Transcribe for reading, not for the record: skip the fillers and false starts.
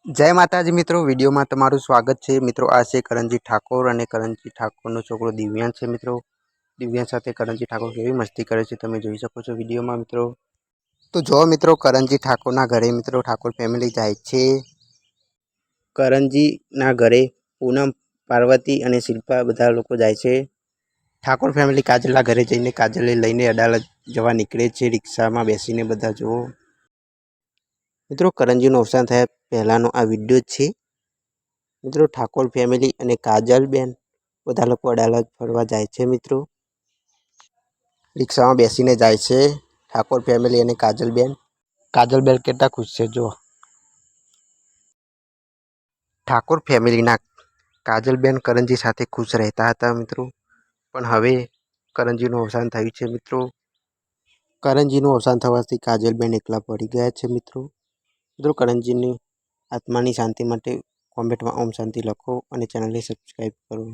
જય માતાજી મિત્રો, વિડીયોમાં તમારું સ્વાગત છે મિત્રો। આ છે કરણજી ઠાકોર અને કરણજી ઠાકોરનો છોકરો દિવ્યાંશ છે મિત્રો। દિવ્યાંશ સાથે કરણજી ઠાકોર કેવી મસ્તી કરે છે તમે જોઈ શકો છો વિડીયોમાં મિત્રો। તો જો મિત્રો, કરણજી ઠાકોરના ઘરે મિત્રો ઠાકોર ફેમિલી જાય છે। કરણજીના ઘરે પૂનમ, પાર્વતી અને શિલ્પા બધા લોકો જાય છે। ઠાકોર ફેમિલી કાજલના ઘરે જઈને કાજલને લઈને અડાલજ જવા નીકળે છે રિક્ષામાં બેસીને। બધા જુઓ મિત્રો, કરણજીનું અવસાન થયા પહેલાંનો આ વિડીયો છે મિત્રો। ઠાકોર ફેમિલી અને કાજલબેન બધા લોકો અડાલજ ફરવા જાય છે મિત્રો। રિક્ષામાં બેસીને જાય છે ઠાકોર ફેમિલી અને કાજલબેન। કાજલબેન કેટલા ખુશ છે જો। ઠાકોર ફેમિલીના કાજલબેન કરણજી સાથે ખુશ રહેતા હતા મિત્રો, પણ હવે કરણજીનું અવસાન થયું છે મિત્રો। કરણજીનું અવસાન થવાથી કાજલબેન એકલા પડી ગયા છે મિત્રો। કરણજીની આત્માની શાંતિ માટે કોમેન્ટમાં ઓમ શાંતિ લખો અને ચેનલને સબસ્ક્રાઈબ કરો।